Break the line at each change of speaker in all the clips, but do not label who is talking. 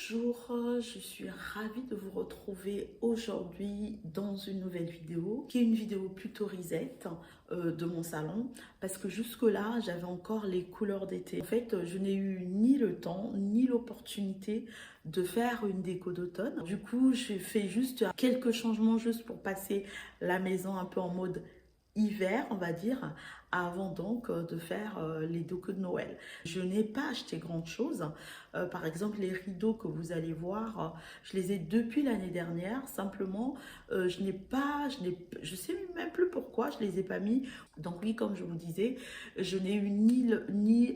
Bonjour, je suis ravie de vous retrouver aujourd'hui dans une nouvelle vidéo qui est une vidéo plutôt reset de mon salon parce que jusque-là j'avais encore les couleurs d'été. En fait, je n'ai eu ni le temps ni l'opportunité de faire une déco d'automne. Du coup, j'ai fait juste quelques changements juste pour passer la maison un peu en mode hiver, on va dire, avant donc de faire les décos de Noël. Je n'ai pas acheté grand chose. Par exemple, les rideaux que vous allez voir, je les ai depuis l'année dernière. Simplement, je sais même plus pourquoi je les ai pas mis. Donc oui, comme je vous disais, je n'ai eu ni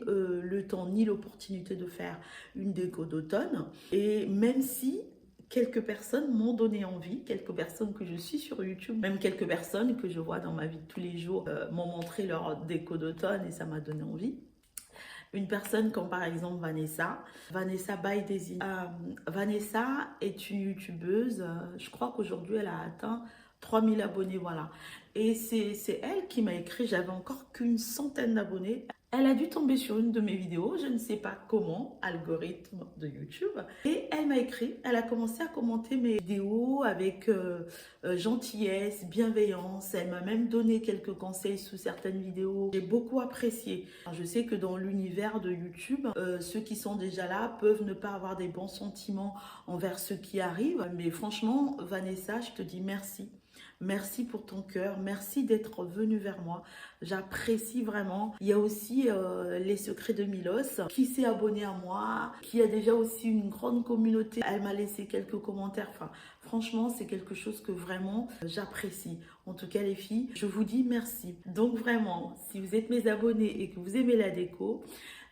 le temps ni l'opportunité de faire une déco d'automne. Et même si quelques personnes m'ont donné envie, quelques personnes que je suis sur YouTube, même quelques personnes que je vois dans ma vie de tous les jours m'ont montré leur déco d'automne et ça m'a donné envie. Une personne comme par exemple Vanessa by Daisy. Vanessa est une youtubeuse, je crois qu'aujourd'hui elle a atteint 3000 abonnés, voilà. Et c'est elle qui m'a écrit, j'avais encore qu'une centaine d'abonnés. Elle a dû tomber sur une de mes vidéos, je ne sais pas comment, algorithme de YouTube. Et elle m'a écrit, elle a commencé à commenter mes vidéos avec gentillesse, bienveillance. Elle m'a même donné quelques conseils sous certaines vidéos. J'ai beaucoup apprécié. Je sais que dans l'univers de YouTube, ceux qui sont déjà là peuvent ne pas avoir des bons sentiments envers ceux qui arrivent. Mais franchement, Vanessa, je te dis merci. Merci pour ton cœur, merci d'être venu vers moi. J'apprécie vraiment. Il y a aussi les secrets de Milos qui s'est abonné à moi, qui a déjà aussi une grande communauté. Elle m'a laissé quelques commentaires. Enfin, franchement, c'est quelque chose que vraiment j'apprécie. En tout cas, les filles, je vous dis merci. Donc vraiment, si vous êtes mes abonnés et que vous aimez la déco,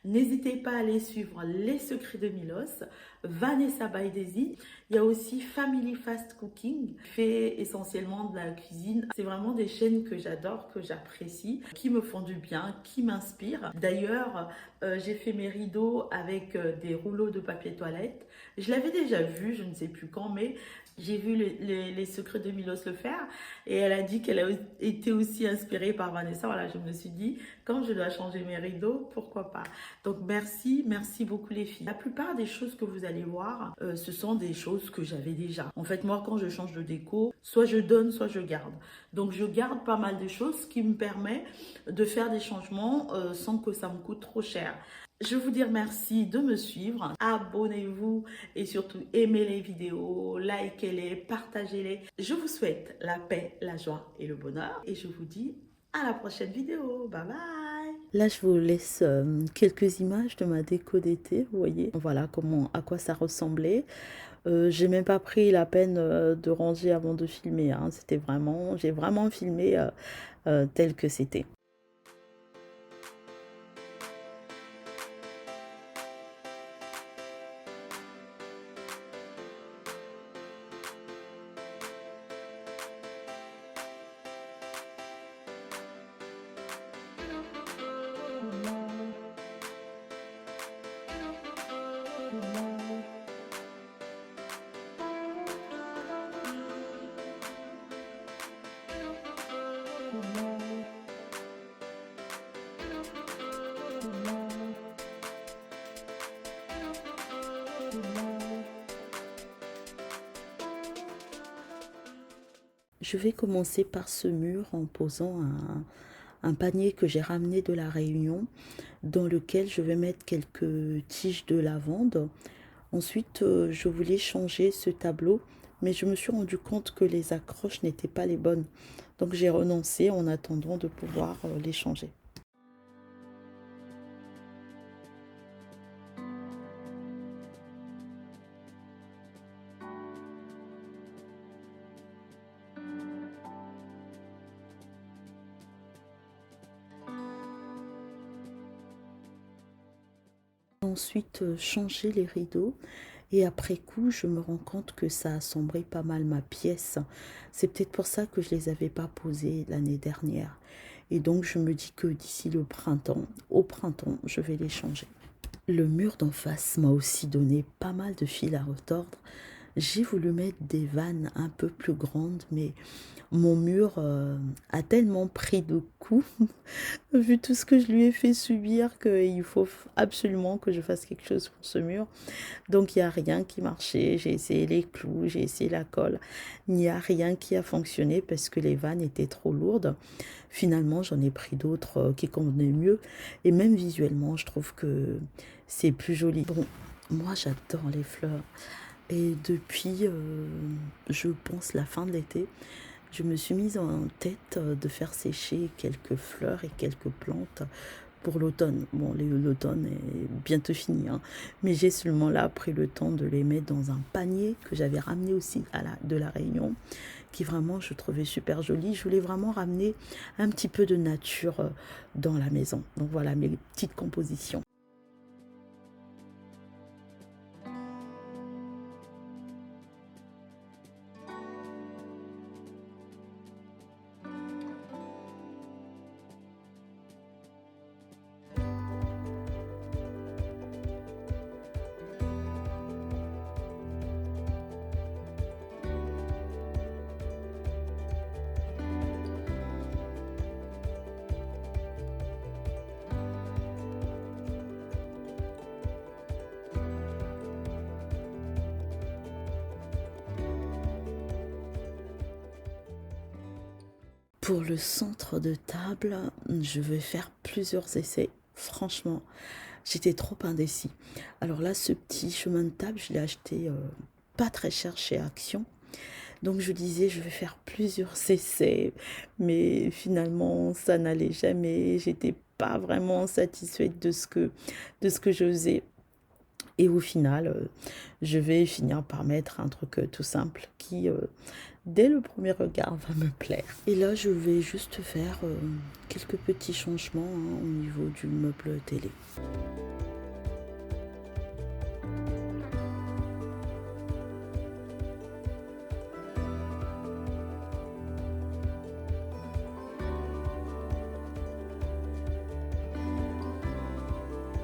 n'hésitez pas à aller suivre Les Secrets de Milos, Vanessa by Daisy. Il y a aussi Family Fast Cooking, qui fait essentiellement de la cuisine. C'est vraiment des chaînes que j'adore, que j'apprécie, qui me font du bien, qui m'inspirent. D'ailleurs, j'ai fait mes rideaux avec des rouleaux de papier toilette. Je l'avais déjà vu, je ne sais plus quand, mais j'ai vu les Secrets de Milos le faire et elle a dit qu'elle a été aussi inspirée par Vanessa. Voilà, je me suis dit, quand je dois changer mes rideaux, pourquoi pas. Donc merci beaucoup les filles. La plupart des choses que vous allez voir, ce sont des choses que j'avais déjà. En fait, moi, quand je change de déco, soit je donne, soit je garde. Donc je garde pas mal de choses, ce qui me permet de faire des changements sans que ça me coûte trop cher. Je vous dire merci de me suivre, abonnez-vous et surtout aimez les vidéos, likez-les, partagez-les. Je vous souhaite la paix, la joie et le bonheur et je vous dis à la prochaine vidéo. Bye bye. Là, je vous laisse quelques images de ma déco d'été, vous voyez. Voilà à quoi ça ressemblait. J'ai même pas pris la peine de ranger avant de filmer, hein. J'ai vraiment filmé tel que c'était. Je vais commencer par ce mur en posant un panier que j'ai ramené de la Réunion dans lequel je vais mettre quelques tiges de lavande. Ensuite, je voulais changer ce tableau, mais je me suis rendu compte que les accroches n'étaient pas les bonnes. Donc j'ai renoncé en attendant de pouvoir les changer. Ensuite changer les rideaux et après coup je me rends compte que ça assombrit pas mal ma pièce. C'est peut-être pour ça que je les avais pas posés l'année dernière et donc je me dis que d'ici au printemps je vais les changer. Le mur d'en face m'a aussi donné pas mal de fil à retordre. j'ai voulu mettre des vannes un peu plus grandes, mais mon mur a tellement pris de coups, vu tout ce que je lui ai fait subir, qu'il faut absolument que je fasse quelque chose pour ce mur. Donc il n'y a rien qui marchait, j'ai essayé les clous, j'ai essayé la colle, il n'y a rien qui a fonctionné parce que les vannes étaient trop lourdes. Finalement, j'en ai pris d'autres qui convenaient mieux et même visuellement, je trouve que c'est plus joli. Bon, moi j'adore les fleurs et depuis, je pense, la fin de l'été, je me suis mise en tête de faire sécher quelques fleurs et quelques plantes pour l'automne. Bon, l'automne est bientôt fini, hein, mais j'ai seulement là pris le temps de les mettre dans un panier que j'avais ramené aussi de la Réunion, qui vraiment je trouvais super joli. Je voulais vraiment ramener un petit peu de nature dans la maison. Donc voilà mes petites compositions. Pour le centre de table, je vais faire plusieurs essais. Franchement, j'étais trop indécis. Alors là, ce petit chemin de table, je l'ai acheté pas très cher chez Action. Donc je disais, je vais faire plusieurs essais, mais finalement, ça n'allait jamais. J'étais pas vraiment satisfaite de ce que je faisais. Et au final, je vais finir par mettre un truc tout simple qui, dès le premier regard, va me plaire. Et là, je vais juste faire quelques petits changements hein, au niveau du meuble télé.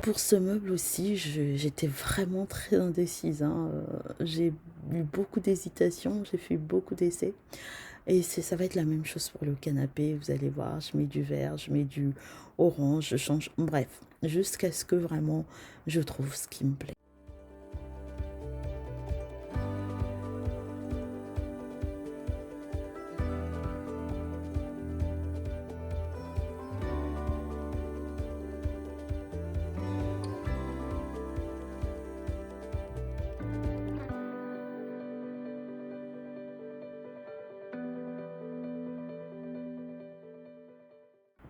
Pour ce meuble aussi, j'étais vraiment très indécise, hein. J'ai eu beaucoup d'hésitations, j'ai fait beaucoup d'essais. Et ça va être la même chose pour le canapé. Vous allez voir, je mets du vert, je mets du orange, je change. Bref, jusqu'à ce que vraiment je trouve ce qui me plaît.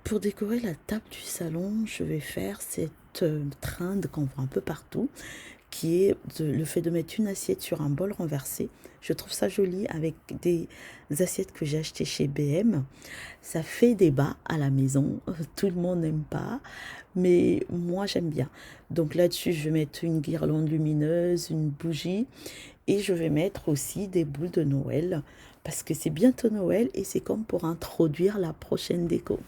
Pour décorer la table du salon, je vais faire cette trinde qu'on voit un peu partout, qui est le fait de mettre une assiette sur un bol renversé. Je trouve ça joli avec des assiettes que j'ai achetées chez BM. Ça fait débat à la maison, tout le monde n'aime pas, mais moi j'aime bien. Donc là-dessus, je vais mettre une guirlande lumineuse, une bougie, et je vais mettre aussi des boules de Noël, parce que c'est bientôt Noël et c'est comme pour introduire la prochaine déco.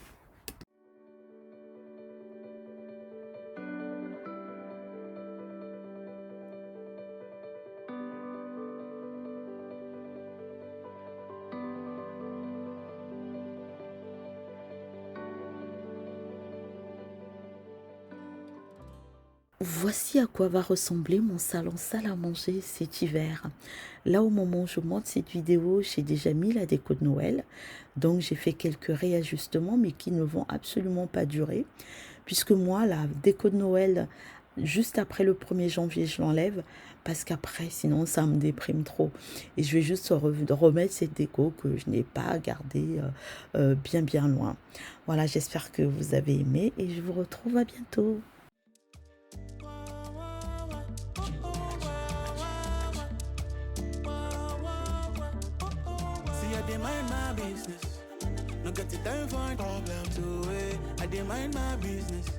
Voici à quoi va ressembler mon salon salle à manger cet hiver. Là, au moment où je monte cette vidéo, j'ai déjà mis la déco de Noël. Donc, j'ai fait quelques réajustements, mais qui ne vont absolument pas durer. Puisque moi, la déco de Noël, juste après le 1er janvier, je l'enlève. Parce qu'après, sinon, ça me déprime trop. Et je vais juste remettre cette déco que je n'ai pas gardée bien loin. Voilà, j'espère que vous avez aimé et je vous retrouve à bientôt.
I dey mind my business. No get the time for problem to it. I dey mind my business.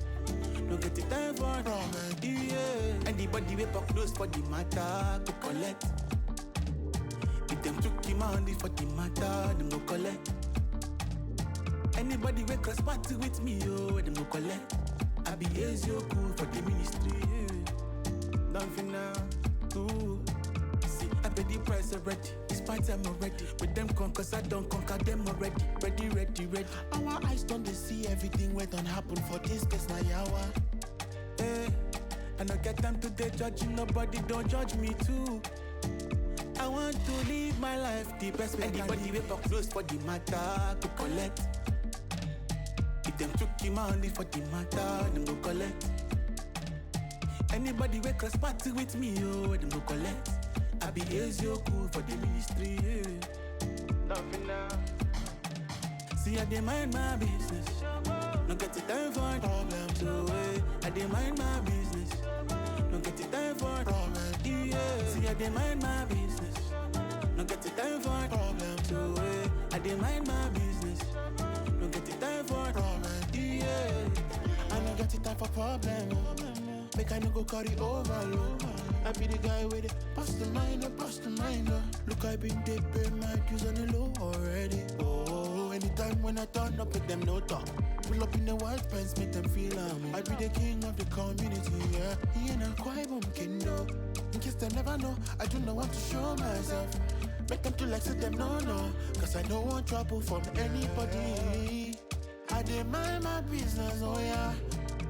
No get the time for problem. Yeah. Anybody we pop close for the matter to collect. If them took the money for the matter, them no collect. Anybody we cross party with me, oh, them no collect. I be easy, cool for the ministry. Yeah. Don't feel now, ooh. See, I pay the price already. Despite I'm already with them cause I don't conquer them already. Ready. Our eyes don't they see everything where don't happen for this case now yawa. I don't get time to they judging nobody, don't judge me too. I want to live my life the best way. Anybody wait for close for the matter to collect. If them took him only for the matter, them go collect. Anybody wait cross party with me, oh, them go collect. I be easy cool for the ministry, yeah. Nothing now. See, I dey mind my business. No get the time for problems, so I dey mind my business. No get the time for problems, yeah. See, I dey mind my business. No get the time for problems, so I dey mind my business. No get the time for problems, yeah. I no get the time for problems. Make I no go carry overload. I be the guy with it, bust the mind. Look, I been dead, pay my dues on the low already. Oh, anytime when I turn up with them, no talk. Pull up in the white pants, make them feel me. I be the king of the community, yeah. He ain't a quiet boom kendo. In case they never know, I do not want to show myself. Make them to like say them no. Cause I don't want trouble from anybody. I dey mind my business, oh yeah.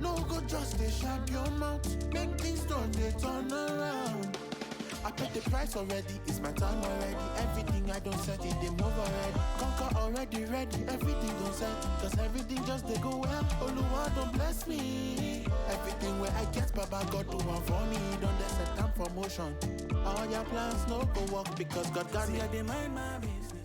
No go just they shut your mouth. Make things done, they turn around. I paid the price already, it's my time already. Everything I don't set it, they move already. Conquer already ready, everything don't set. Cause everything just they go well. Oluwa don't bless me. Everything where I get, Baba God do one for me. Don't let set time for motion. All your plans no go work because God got me. I dey mind my business.